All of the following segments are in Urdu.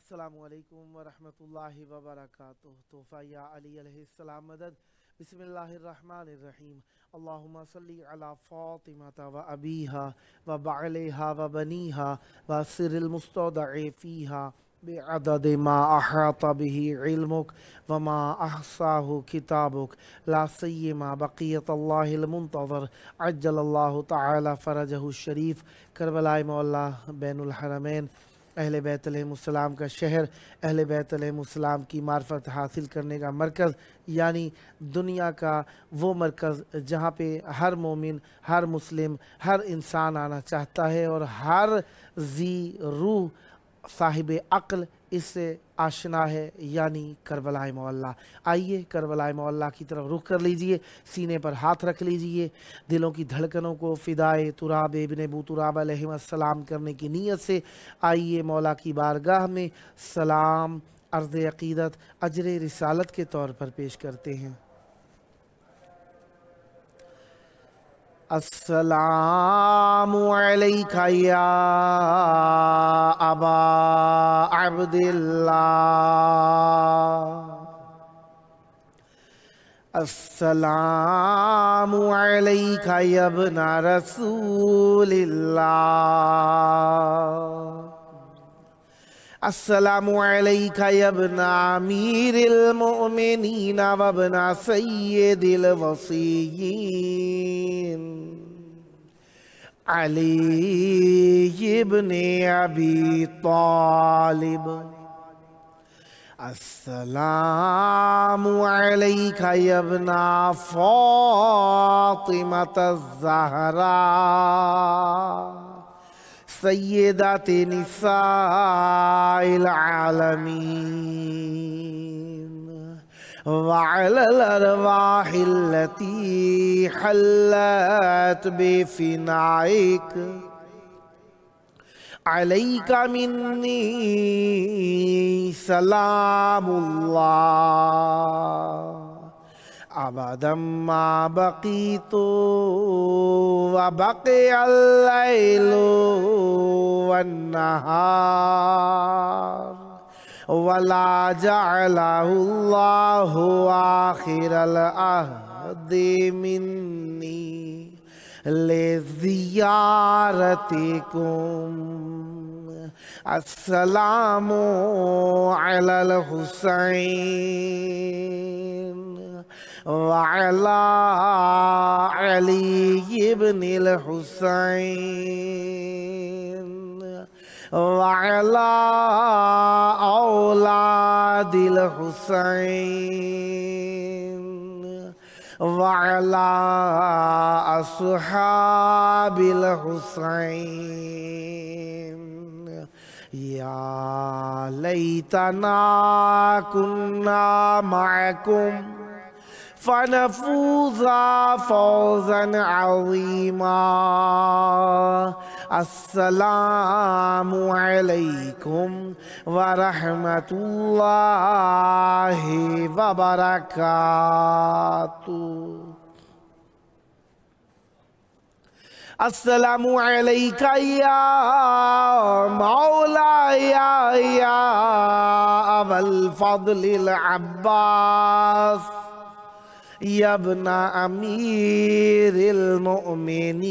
السلام علیکم ورحمۃ اللہ وبرکاتہ۔ تحفہ یا علی علیہ السلام مدد۔ بسم اللہ الرحمن الرحیم۔ اللہم صلی علی فاطمہ و ابیہا و بعلہا و بنیہا و سر المستودع فیہا بعدد ما احاط بہ علمک وما احصاہ کتابک لا سیما بقیت اللہ المنتظر عجل اللہ تعالی فرجہ الشریف۔ کربلائے مولا بین الحرمین، اہل بیت علیہ السلام کا شہر، اہل بیت علیہ السلام کی معرفت حاصل کرنے کا مرکز، یعنی دنیا کا وہ مرکز جہاں پہ ہر مومن، ہر مسلم، ہر انسان آنا چاہتا ہے، اور ہر ذی روح صاحب عقل اس سے آشنا ہے، یعنی کربلائے معلیٰ۔ آئیے کربلائے معلیٰ کی طرف رخ کر لیجئے، سینے پر ہاتھ رکھ لیجئے، دلوں کی دھڑکنوں کو فدائے تراب ابن ابو تراب علیہ السلام کرنے کی نیت سے آئیے مولا کی بارگاہ میں سلام عرض عقیدت اجر رسالت کے طور پر پیش کرتے ہیں۔ السلام علیکہ یا ابا عبداللہ، السلام علیکہ یا ابن رسول اللہ، السلام علیکہ یا ابن امیر المؤمنین و ابن سید الوصیین علی ابن ابی طالب، السلام علیکہ یا ابن فاطمة الزہراء سیدات نساء العالمین، وعلى الأرواح التي حلت بفنائك عليك مني سلام الله أبدا ما بقيت وبقي الليل والنهار، ولا جعله الله آخر العهد مني لزيارتكم۔ السلام على الحسين وعلى علي بن الحسين وعلى أولاد الحسين وعلى أصحاب الحسين۔ يا ليتنا كنا معكم فنفوز فوزا عظيما۔ السلام علیکم ورحمۃ اللہ وبرکاتہ۔ السلام علیکہ یا مولایا یا ابا الفضل العباس، یا ابن امیر المؤمنین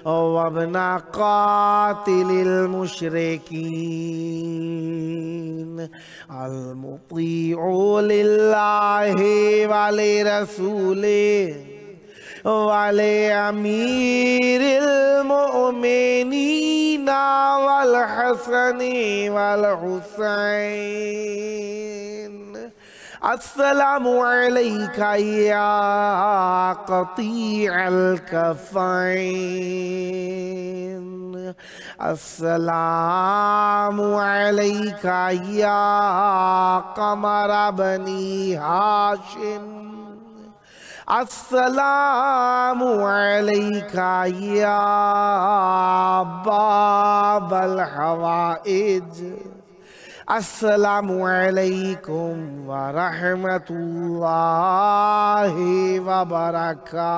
و ابن قاتل المشرکین، المطیع للہ ولرسولہ ولامیر المؤمنین والحسن والحسین، السلام علیکا یا قطیع الکفین، السلام علیکا یا قمر بنی ہاشم، السلام علیکا یا باب الحوائج، السلام علیکم ورحمۃ اللہ وبرکاتہ۔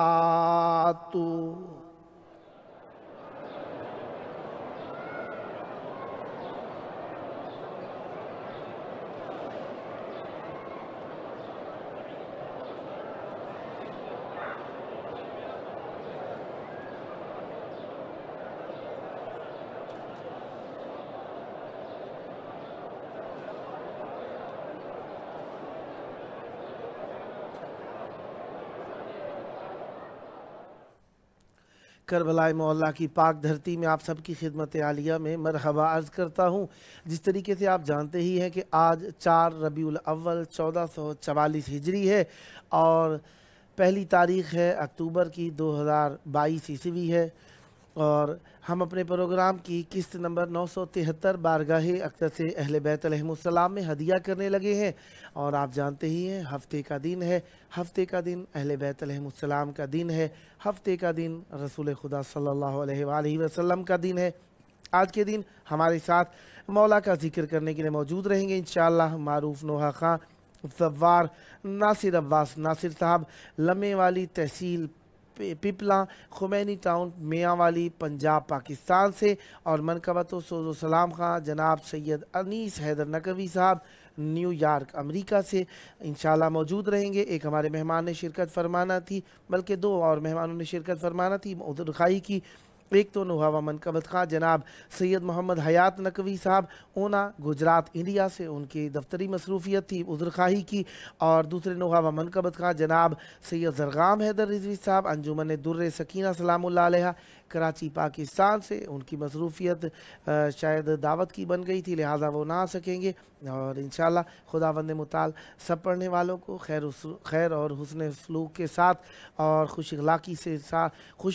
کربلائے مولا کی پاک دھرتی میں آپ سب کی خدمت عالیہ میں مرحبا عرض کرتا ہوں۔ جس طریقے سے آپ جانتے ہی ہیں کہ آج 4 ربیع الاول 1444 ہجری ہے اور پہلی تاریخ ہے اکتوبر کی 2022 عیسوی ہے، اور ہم اپنے پروگرام کی قسط نمبر 973 بارگاہ اقدس اہل بیت علیہم السلام میں ہدیہ کرنے لگے ہیں، اور آپ جانتے ہی ہیں ہفتے کا دن ہے، ہفتے کا دن اہل بیت علیہم السلام کا دن ہے، ہفتے کا دن رسول خدا صلی اللہ علیہ وآلہ وسلم کا دن ہے۔ آج کے دن ہمارے ساتھ مولا کا ذکر کرنے کے لیے موجود رہیں گے انشاءاللہ معروف نوحہ خان زوار ناصر عباس ناصر صاحب، لمے والی تحصیل پپلا، خمینی ٹاؤن، میاں والی، پنجاب پاکستان سے، اور منقبت و سوز و سلام خان جناب سید انیس حیدر نقوی صاحب نیو یارک امریکہ سے انشاءاللہ موجود رہیں گے۔ ایک ہمارے مہمان نے شرکت فرمانا تھی، بلکہ 2 اور مہمانوں نے شرکت فرمانا تھی عذر خواہی کی۔ ایک تو نوحہ منقبت خان جناب سید محمد حیات نقوی صاحب اونا گجرات انڈیا سے، ان کی دفتری مصروفیت تھی، عذر خواہی کی، اور دوسرے نوحہ منقبت خان جناب سید زرغام حیدر رضوی صاحب انجمن در سکینہ سلام اللہ علیہ کراچی پاکستان سے، ان کی مصروفیت شاید دعوت کی بن گئی تھی لہٰذا وہ نہ آ سکیں گے، اور انشاءاللہ خداوند متعال سب پڑھنے والوں کو خیر اور حسن سلوک کے ساتھ اور خوش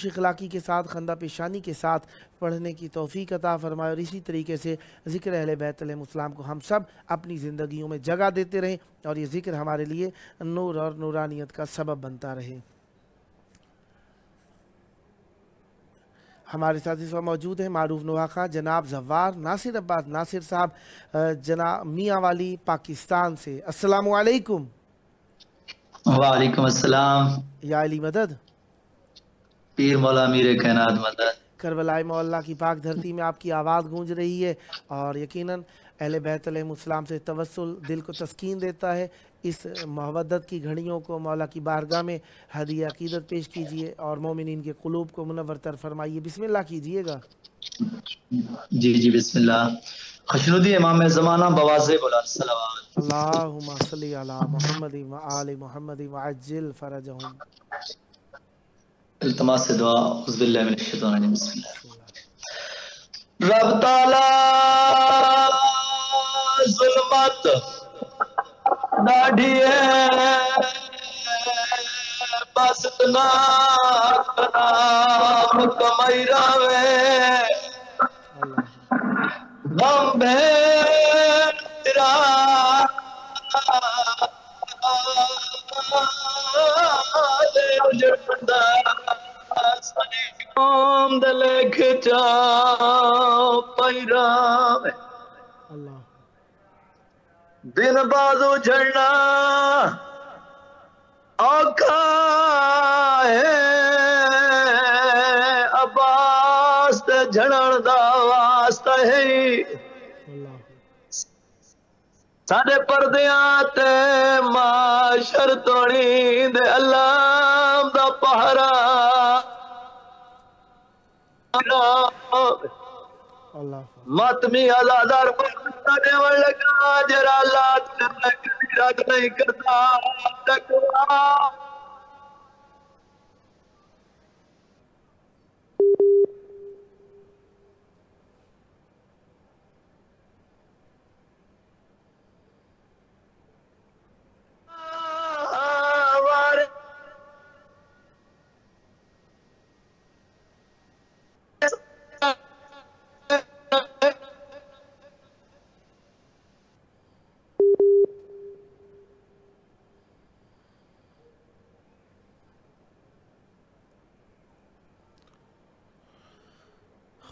اخلاقی کے ساتھ خندہ پیشانی کے ساتھ پڑھنے کی توفیق عطا فرمائے، اور اسی طریقے سے ذکر اہل بیت علیہ السلام کو ہم سب اپنی زندگیوں میں جگہ دیتے رہیں، اور یہ ذکر ہمارے لیے نور اور نورانیت کا سبب بنتا رہے۔ ہمارے ساتھ اس وقت موجود ہیں معروف نوحہ خان جناب زوار ناصر عباس ناصر صاحب جناب میاں والی پاکستان سے۔ السلام علیکم۔ وعلیکم السلام۔ یا علی مدد، پیر مولا امیر کائنات مدد۔ کربلائے مولا کی پاک دھرتی میں آپ کی آواز گونج رہی ہے، اور یقیناً اہل بیت علیہ السلام سے توسل دل کو تسکین دیتا ہے۔ اس محبت کی گھڑیوں کو مولا کی بارگاہ میں ہدیہ عقیدت پیش کیجئے اور مومنین کے قلوب کو منور تر فرمائیے۔ بسم اللہ کیجئے گا۔ جی بسم اللہ۔ خشنودی امام زمانہ بواضح بولا صلوات۔ اللہم صلی علی محمد و آل محمد وعجل فرجہم۔ التماس سے دعا، اعوذ باللہ من الشیطان الرجیم، بسم اللہ۔ بسم اللہ۔ رب تعالی ظلمت ڈاڑھی ہے، بس اتنا نام کمائی راوے، اللہ غم بین تیرا دے اجڑدا، سنی قوم دے لکھ چا پیراوے، اللہ دن بازو جھڑنا اوکھا ہے، عباس تے جھڑن دا واسطہ ہے، اللہ ساڈے پردیاں تے معاشر توڑی دے اللہ دا پہرا، اللہ ماتمی آزادار پڑھنے والے لگا جرا لات کرنا کبیرہ نہیں کرتا تکوا۔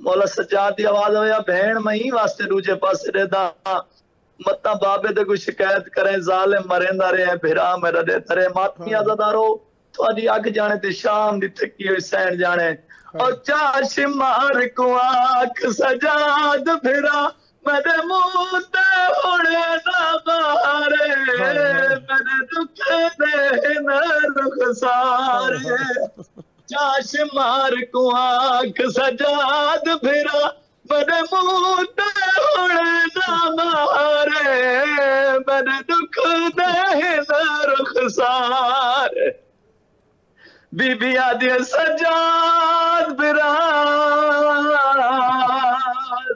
مولا سجاد دی آواز ہویا بہن میں واسطے دوجے پاسے دے دا متا بابے دے کوئی شکایت کریں ظالم مریندا رہے بھرا میرا دے ترے ماتمی عزادارو تھوڑی اگ جانے تے شام دی تھکی ہوئی سین جانے اور چاش مار کو آنکھ سجاد بھرا میرے منہ تے ہوڑے نہ بارے میرے دکھ دے نہ رخسارے چاش مار کو آنکھ سجاد بھرا میرے منہ تے ہوڑے نہ بارے میرے دکھ دے نہ رخسارے بی بی آدھی سجاد بھرا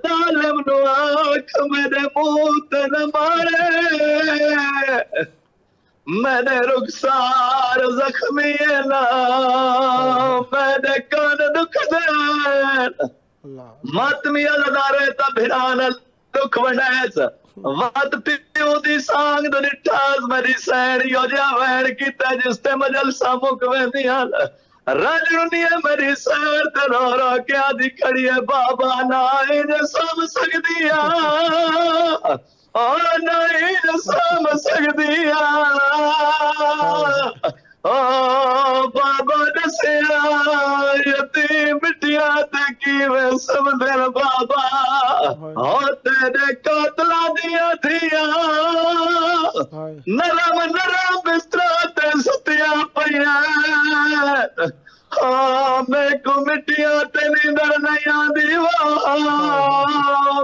ظالم نو آنکھ میرے منہ تے نہ مارے میرے رخسار زخمی نا میرے کان دکھ دین ماتمی عزادارے تا بھران دکھ ونیس وات پیو دی سانگ دو نٹھاز میری سین یو جا وین کیتا جس تے مجل سامک ویندیان رجنی ہے میری سین تے رو رو کیا دی کھڑی ہے بابا نائیں جو سم سکدیا اور نائیں جو سم سکدیا بابا دسیا یتیم بٹیا تے کیویں سمندر بابا تیرے قاتلا دیا دیا نرم نرم بستر تے ستیا پیا میں کو مٹیا تے نیندر نہیں آندی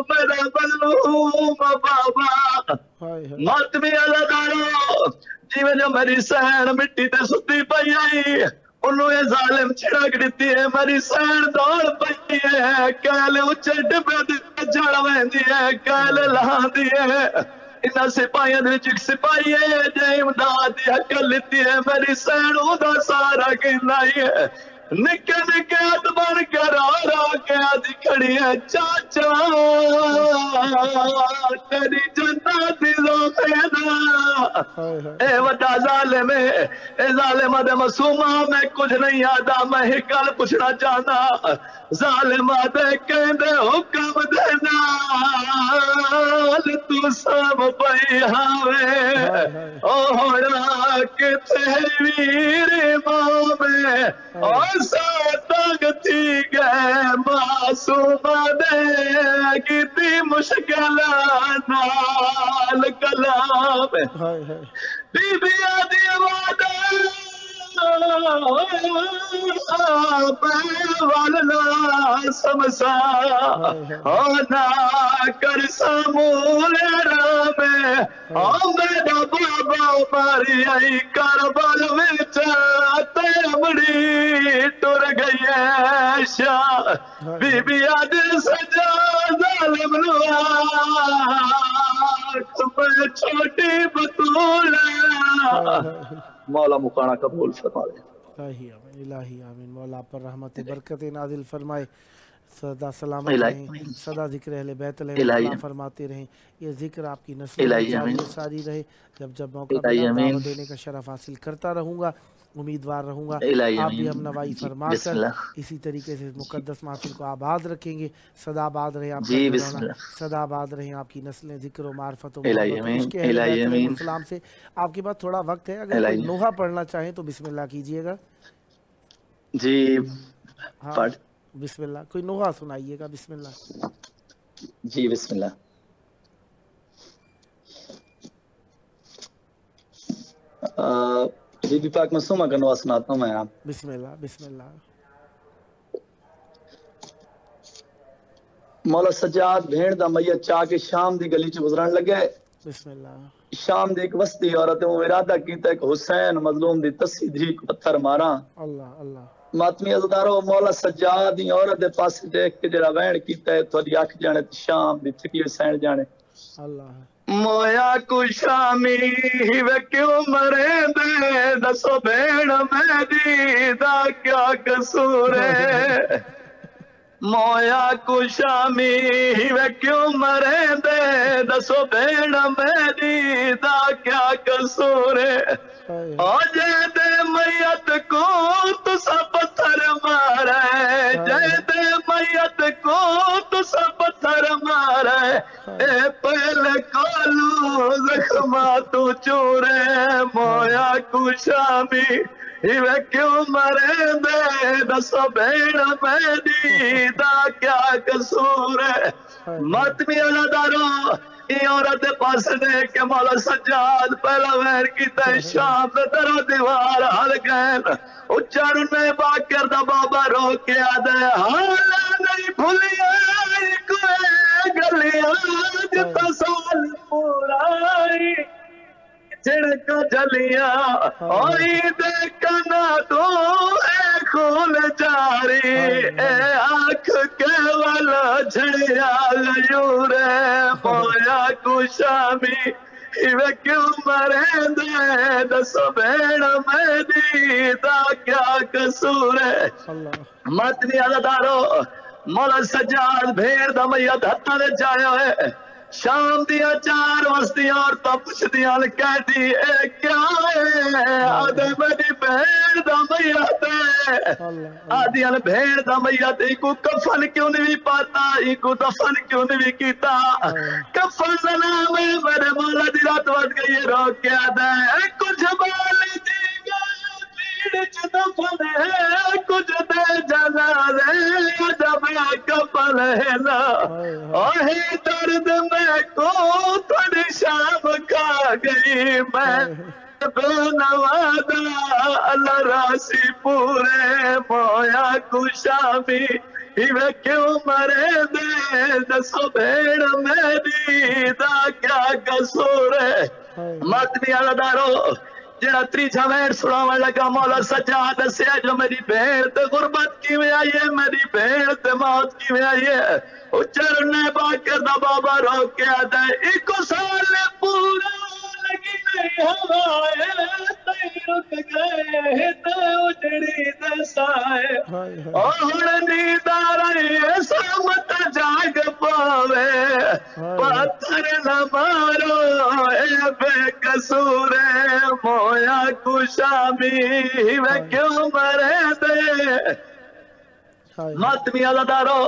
میرا مظلوم بابا ماتمی عزادارو جیویں جو میری سین مٹی تے ستی پئی آئی انہوں یہ ظالم چھڑک دیتی ہے میری سین دوڑ پئی ہے کہلے اچھے ڈبے دے جڑ ویندی ہے کہلے لہاں دی ہے انہاں سپاہیاں دے وچ سپاہی ہے جے امداد دی حقل لیتی ہے میری سین اودہ سارا کہنائی ہے نکے نکے ہاتھ بن کر آرا کے آدھی کھڑی ہے چاچا تیری جنت دی زوخینا اے وڈا ظالم ہے اے ظالم دے مسومہ میں کچھ نہیں آدھا میں ہی کل پوچھنا چاہنا ظالم دے کہندے حکم دینا تو سب پئی ہاوے او ہوڑا کتے ویر امامے اور ساتھ تھی گئے معصوم دے کتی مشکل نال کلام بی بی آدھی وعدہ والنا سمسا ہونا کر سامولے رامے میرا بابا ماری آئی کربل وچا تیمڑی ٹر گئی ہے شاہ بی بی آدھی سجا ظالم نوار میں چھوٹی بطولہ مولا مکانہ قبول فرما لے الہی آمین الہی آمین مولا پر رحمت برکت نازل فرمائے سدا سلامت رہیں سدا ذکر اہل بیت علیہ فرماتے رہیں یہ ذکر آپ کی نسل میں ساری رہے جب جب موقع ملا دعوت دینے کا شرف حاصل کرتا رہوں گا امیدوار رہوں گا آپ بھی ہم نوائی فرما کر اسی طریقے سے مقدس محفل کو آباد رکھیں گے صدا آباد رہے آپ کا صدا آباد رہیں آپ کی نسلیں ذکر و معرفت و محبت کے اہل بیت علیہ السلام سے آپ کے پاس تھوڑا وقت ہے اگر کوئی نوحہ پڑھنا چاہیں تو بسم اللہ کیجئے گا جی ہاں بسم اللہ کوئی نوحہ سنائیے گا بسم اللہ جی بسم اللہ بی بی پاک مسومہ کا نوحہ سناتا ہوں میں آپ بسم اللہ بسم اللہ مولا سجاد بھیڑ دا میت چاہ کے شام دی گلی چ گزرن لگے بسم اللہ شام دی ایک وسطی عورت وہ ارادہ کیتا ہے کہ حسین مظلوم دی تسی دھی کو پتھر مارا اللہ اللہ ماتمی عزدارو مولا سجاد دی عورت دے پاس دیکھ کے جڑا وین کیتا ہے تو اکھ جانے شام دی تھکی سین جانے اللہ مویا کو شامی وے کیوں مرے دے دسو بھیڑ میری دا کیا قصور ہے مویا کو شامی وے کیوں مرے دے دسو بھیڑ میری دا کیا قصور ہے جے دے میت کو تو سب پتھر مارے جے دے میت کو تو سب پتھر مارے اے پہلے کالو زخمہ تو چورے مویا کو شامی وے کیوں مرے دے دسو بھیڑ میری دا کیا قصور ہے ماتمی اللہ دارو یہ عورت پاس دے کے مولا سجاد پہلا ویر کی تے شام دے درو دیوار حل گئن اچھر میں باکر دا بابا رو کے آدھے حالا نہیں بھولیا کوئے گلیاں جتا سال پورائی چھڑک جلیاں اوئی دیکھنا تو اے خون جاری اے آنکھ کے والا جھڑیا غیورے مویا کو شامی وے کیوں مرے دے دسو بھیڑ میری دا کیا قصور ہے ماتمی عزدارو مولا سجاد بھیڑ دا میت ہتھا دے جایا ہے شام دیا 4 وستیاں اور تپش دیا کہہ دی اے کیا ہے آدھے میری بھیڑ دا میت ہے آدھیاں بھیڑ دا میت ایکو کفن کیوں نہیں پاتا ایکو دفن کیوں نہیں کیتا کفن نام ہے میرے مولا دی رات وقت گئی رو کے آدھے کچھ بالی دی گئی دفن ہے کچھ دے جنازے جب کفن ہے نا اوہی درد میں کو تھوڑی شام کھا گئی میں بے نوادہ اللہ راسی پورے مویا کو شامی وے کیوں مرے دے دسو بھیڑ میری دا کیا قصور ہے ماتمی اللہ دارو جڑا تریجا ویر سناوے لگا مولا سجاد دسیا جو میری بھیڑ تے غربت کی میں آئی ہے میری بھیڑ تے موت کی میں آئی ہے اچھر نے باکر دا بابا رو کے آدھے ایکو سال پورا لگی نہیں ہوائے تے رک گئے تے اجڑی دے سائے اور نیدار ایسا مت جاگ پاوے پتھر نہ مارو اے بے قصور مویا کو شامی وے کیوں مرے دے ماتمی عزدارو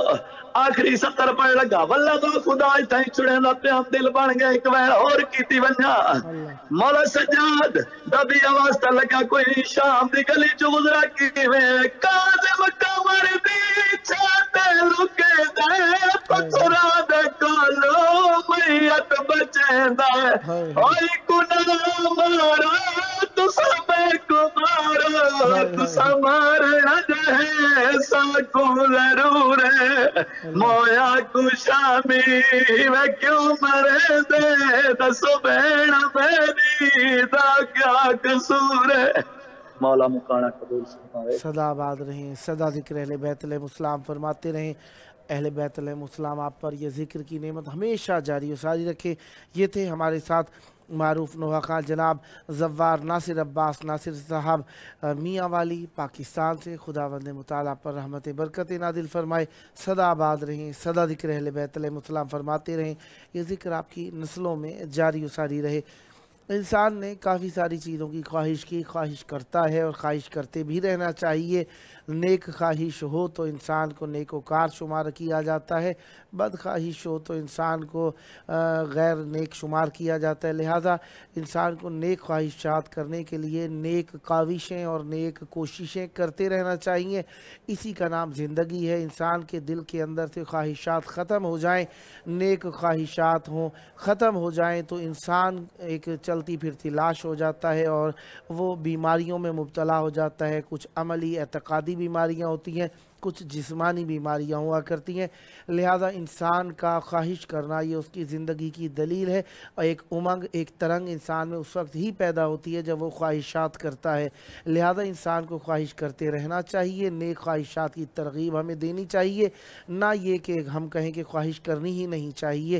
آخری 70 پڑھ لگا واللہ تو خدا تائیں چھڑے نہ پہ ہم دل بن گئے ایک وین اور کیتی ونجا مولا سجاد دبی آواز تا لگا کوئی شام دی گلی جو گزرا کی میں کاظم کمر دی چھاتے لکے دے پتھرا دے کالو میت بچے دے اوئی گناہ مارا تو سبے کو مارا تو سمارنا جہے ساکو ضرور ہے مویا کو شامی وے کیوں مرے دے دسو بھیڑ میری دا کیا قصور ہے مولا مکانہ قبول فرمائے صدا آباد رہیں صدا ذکر اہل بیت علیہ السلام فرماتے رہیں اہل بیت علیہ السلام آپ پر یہ ذکر کی نعمت ہمیشہ جاری و ساری رکھے یہ تھے ہمارے ساتھ معروف نوحہ خان جناب زوار ناصر عباس ناصر صاحب میاں والی پاکستان سے خداوند متعالی پر رحمت برکت نازل فرمائے صدا آباد رہیں صدا ذکر اہل بیت علیہ السلام فرماتے رہیں یہ ذکر آپ کی نسلوں میں جاری و ساری رہے انسان نے کافی ساری چیزوں کی خواہش کرتا ہے اور خواہش کرتے بھی رہنا چاہیے نیک خواہش ہو تو انسان کو نیک وکار شمار کیا جاتا ہے بد خواہش ہو تو انسان کو غیر نیک شمار کیا جاتا ہے لہٰذا انسان کو نیک خواہشات کرنے کے لیے نیک کاوشیں اور نیک کوششیں کرتے رہنا چاہیے اسی کا نام زندگی ہے انسان کے دل کے اندر سے خواہشات ختم ہو جائیں نیک خواہشات ہوں ختم ہو جائیں تو انسان ایک چلتی پھرتی لاش ہو جاتا ہے اور وہ بیماریوں میں مبتلا ہو جاتا ہے کچھ عملی اعتقادی بیماریاں ہوتی ہیں کچھ جسمانی بیماریاں ہوا کرتی ہیں لہذا انسان کا خواہش کرنا یہ اس کی زندگی کی دلیل ہے اور ایک امنگ ایک ترنگ انسان میں اس وقت ہی پیدا ہوتی ہے جب وہ خواہشات کرتا ہے لہذا انسان کو خواہش کرتے رہنا چاہیے نیک خواہشات کی ترغیب ہمیں دینی چاہیے نہ یہ کہ ہم کہیں کہ خواہش کرنی ہی نہیں چاہیے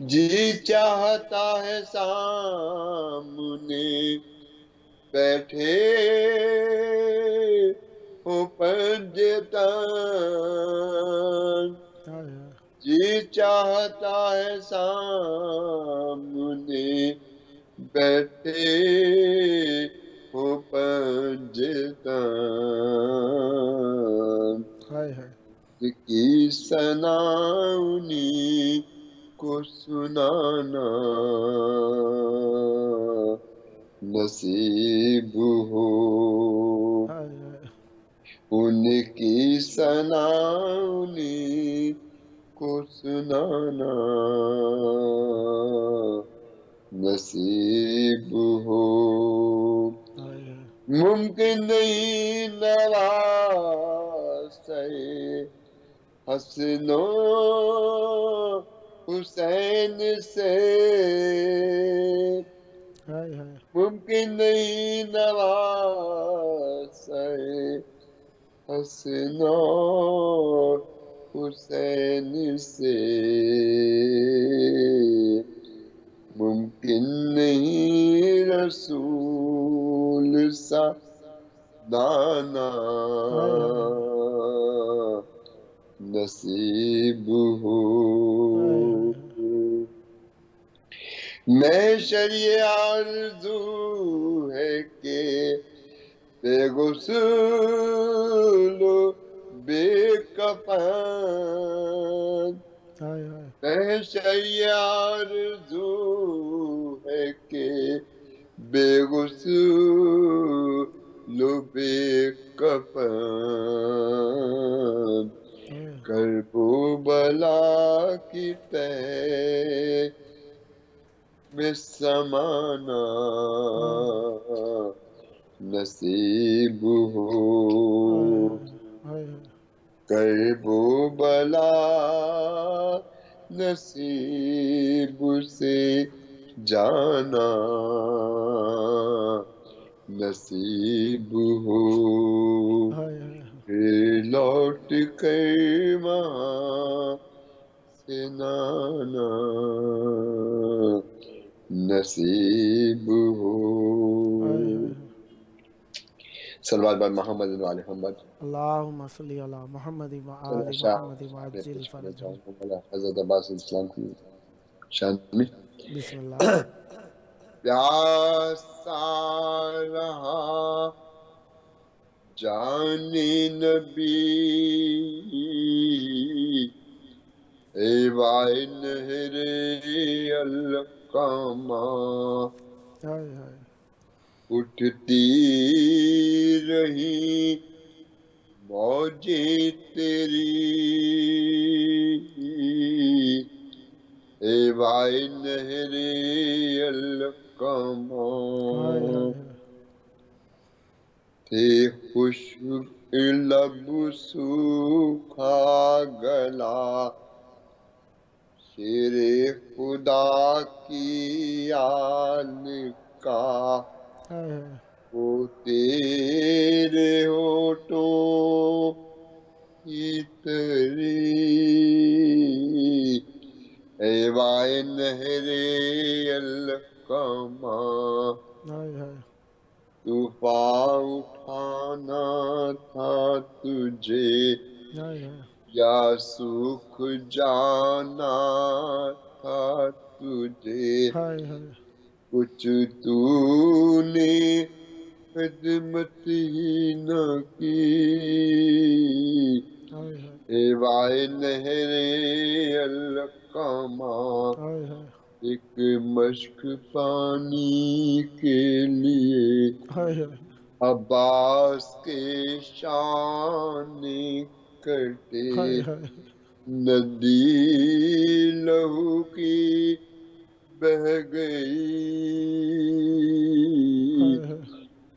جی چاہتا ہے سامنے بیٹھے ہو پنجتن، جی چاہتا ہے سامنے بیٹھے ہو پنجتن، کی سناؤنی کو سنانا نصیب ہو، ان کی سناؤنی کو سنانا نصیب ہو، ممکن نہیں نواسے حسن و حسین سے، ممکن نہیں نواسے حسن و حسین سے، ممکن نہیں رسول سا دانا نصیب ہو، میں شریع آرزو ہے کہ بے غسل و بے کفن، میں شریع آرزو ہے کہ بے غسل و بے کفن، کرب و بلا کی تہ میں سمانا نصیب ہو، کرب و بلا نصیب سے جانا نصیب ہو، پھر لوٹ کر وہاں سے نانا نصیب ہو۔ صلوات بر محمد و آل محمد۔ اللہم صلی علی محمد و آل محمد وعجل فرجہم۔ حضرت عباس اسلام کی شان میں بسم اللہ۔ پیاسا رہا جان نبی اے وائے نہر القامہ، اٹھتی رہی موجیں تیری اے وائے نہر القامہ، تھے خشک لب سوکھا گلا شیر خدا کی آل کا، وہ تیرے ہونٹوں کی تری اے وائے نہر القامہ، طوفان اٹھانا تھا تجھے یا سوکھ جانا تھا تجھے، کچھ تو نے خدمت ہی نہ کی اے وائے نہر القامہ، ایک مشک پانی کے لیے عباس کے شان کرتے، ندی لہو کی بہ گئی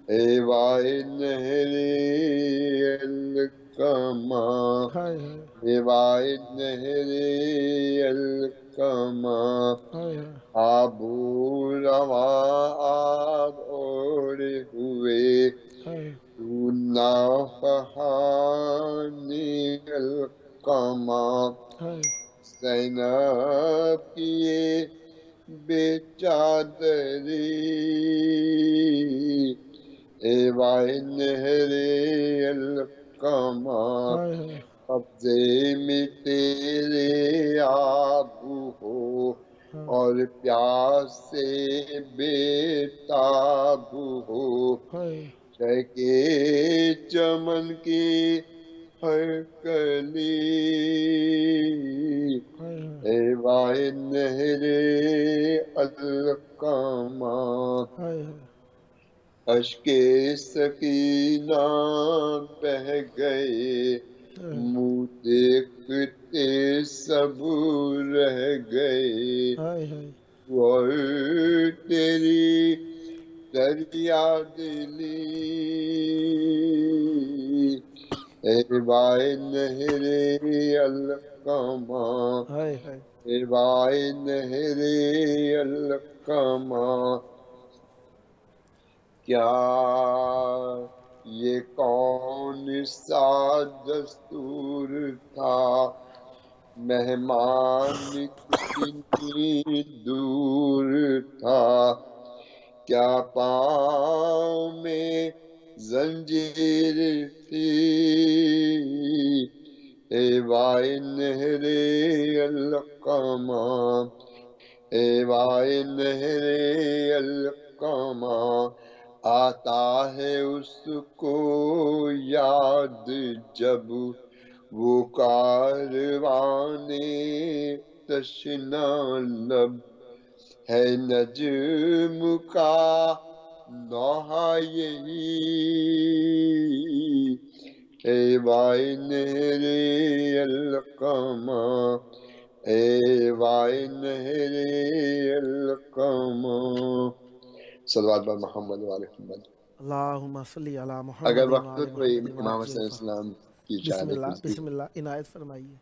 اے وائے نہر القامہ، اے وائے نہر القامہ، آب و رواں آب اوڑے ہوئے تو ناخوان القامہ، زینب کی اے وائے نہر القما قبضے میں تیرے آب ہو اور پیاس سے بے تاب ہو چہکے چمن کی ہر کلی اے وائے نہر القما اشک سکینہ بہہ گئے منہ دیکھتے سب رہ گئے اور تیری دریا دلی اے وائے نہر القما اے وائے نہر القما کیا یہ کون سا دستور تھا مہمان کتنی دور تھا کیا پاؤں میں زنجیر تھی اے وائے نہر القما اے وائے نہر القما آتا ہے اس کو یاد جب وہ کاروان تشنا لب ہے نجم کا نوحہ یہی اے وائے نہر القما اے وائے نہر القما صلوات بر محمد وعلی محمد اللہم صلی علی محمد اگر وقت وعلی ہو تو یہ محمد امام حسین علیہ السلام کی بسم اللہ شہادت بسم اللہ عنایت فرمائیے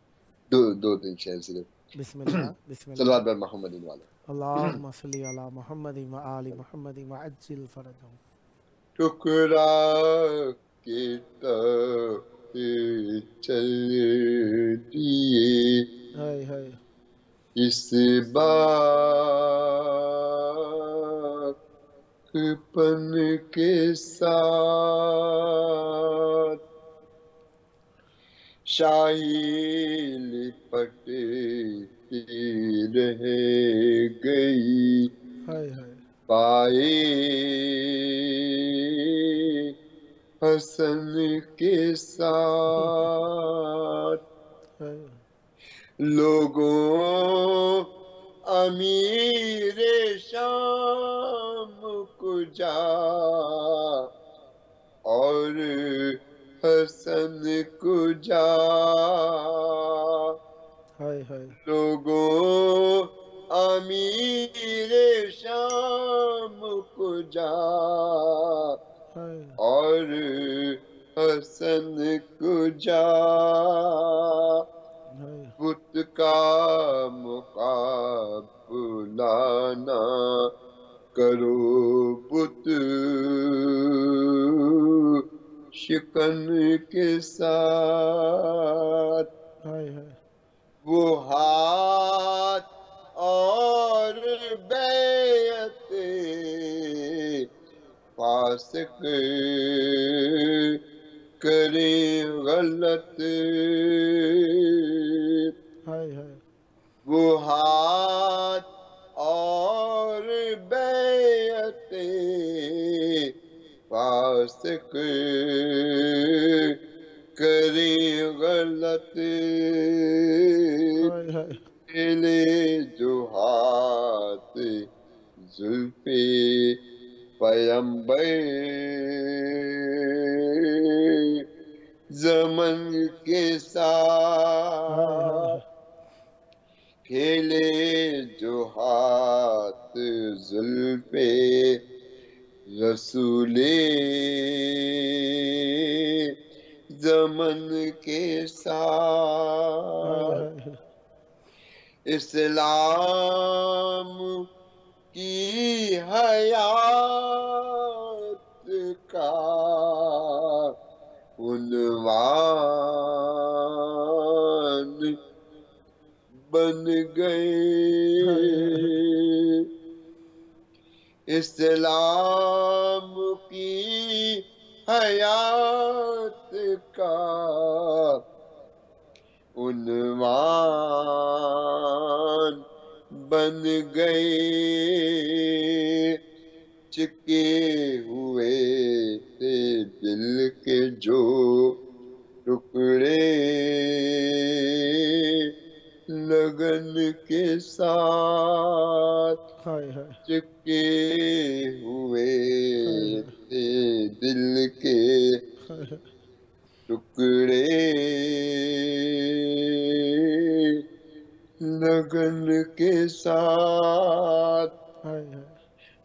دو تین شعر صرف بسم اللہ بسم اللہ صلوات بر محمد وعلی اللہم صلی علی محمد وآل محمد وعجل فرجہم ٹکرا کے تخت چل دیے ہائے ہائے اس بار پن کے ساتھ شاہی لپٹتی رہ گئی ہائے ہائے پائے حسن کے ساتھ ہائے لوگوں امیر شام کو جا اور حسن کو جا ہائے ہائے لوگوں امیر شام کو جا ہائے اور حسن کو جا ہائے بت کا مقابلہ نہ کرو بت شکن کے ساتھ ہائے ہائے وہ ہاتھ اور بیعت فاسق کریں غلط ہائے ہائے وہ ہاتھ اور بیعت فاسق کریں غلط ہائے ہائے کھیلے جو ہاتھ زلف پیمبر زمن کے ساتھ کھیلے جو ہاتھ زلف رسول زمن کے ساتھ اسلام کی حیات کا عنوان بن گئے اسلام کی حیات کا عنوان بن گئے چکے ہوئے تھے دل کے جو ٹکڑے لگن کے ساتھ چکے ہوئے تھے دل کے ٹکڑے لگن کے ساتھ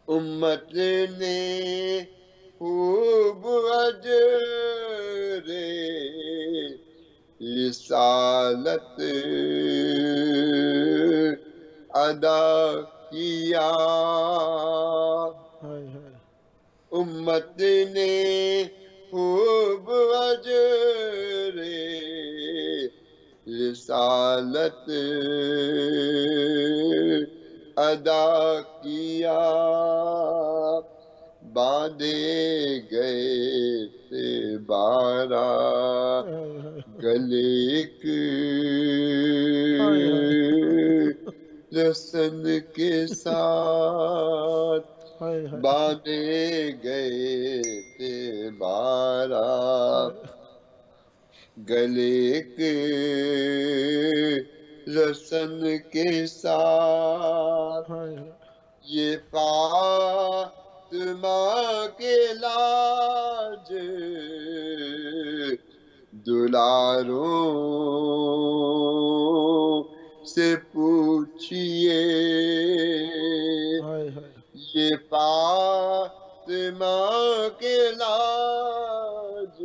امت نے خوب اجر رسالت ادا کیا امت نے خوب اجر رسالت ادا کیا باندھے گئے تھے بارہ گلے ایک رسن کے ساتھ باندھے گئے تھے بارہ گلے کے رسن کے ساتھ یہ فاطمہ کے لاج دلاروں سے پوچھئے یہ فاطمہ کے لاج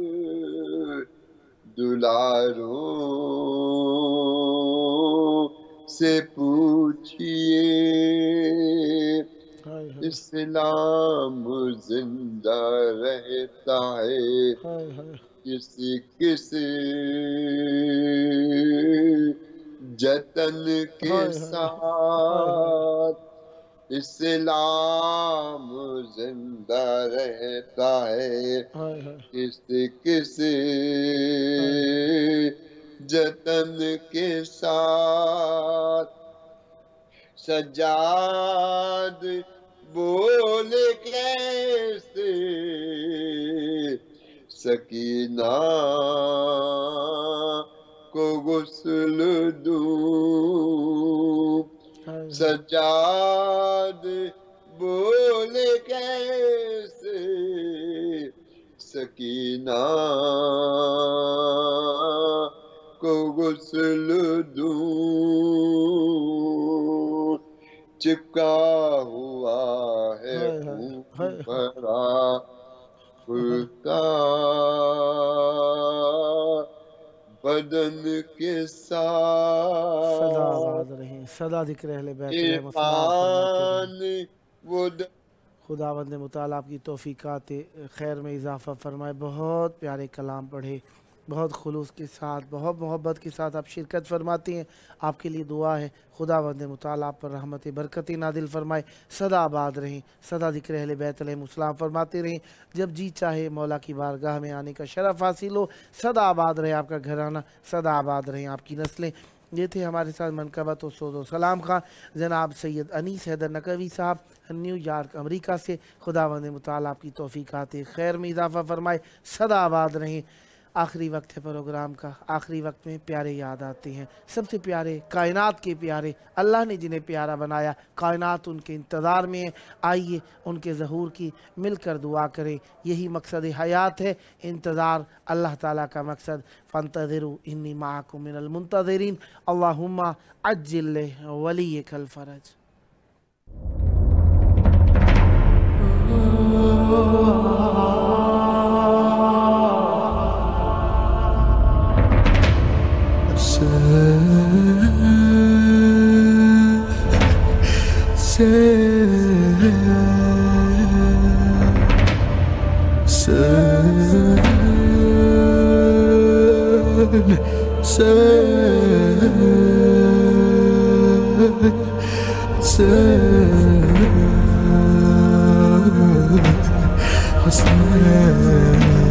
دلاروں سے پوچھئے اسلام زندہ رہتا ہے کسی کسی جتن کے ساتھ اسلام زندہ رہتا ہے کسی کسی جتن کے ساتھ سجاد بولے کیسے سکینہ کو غسل دوں سجاد بولے کیسے سکینہ کو غسل دوں چپکا ہوا ہے خون بھرا پھولتا بدن کے ساتھ صدا آباد رہیں صدا ذکر اہل بیت خداوند مطالعہ آپ کی توفیقات خیر میں اضافہ فرمائے. بہت پیارے کلام پڑھے, بہت خلوص کے ساتھ, بہت محبت کے ساتھ آپ شرکت فرماتی ہیں. آپ کے لیے دعا ہے خداوند مطالعہ آپ پر رحمت برکتی نازل فرمائے. صدا آباد رہیں, صدا ذکر اہل بیت علیہ السلام فرماتے رہیں. جب جی چاہے مولا کی بارگاہ میں آنے کا شرف حاصل ہو. صدا آباد رہے آپ کا گھرانہ, صدا آباد رہیں آپ کی نسلیں. یہ تھے ہمارے ساتھ منقبت و سود و سلام خان جناب سید انیس حیدر نقوی صاحب نیو یارک امریکہ سے. خداوند مطالعہ آپ کی توفیقات خیر میں اضافہ فرمائے. صدا آباد رہیں. آخری وقت ہے پروگرام کا. آخری وقت میں پیارے یاد آتے ہیں, سب سے پیارے, کائنات کے پیارے, اللہ نے جنہیں پیارا بنایا. کائنات ان کے انتظار میں ہے. آئیے ان کے ظہور کی مل کر دعا کریں. یہی مقصد حیات ہے, انتظار اللہ تعالیٰ کا مقصد. فانتظروا انی معکم من المنتظرین. اللہم عجل ولیک الفرج. Sen حسین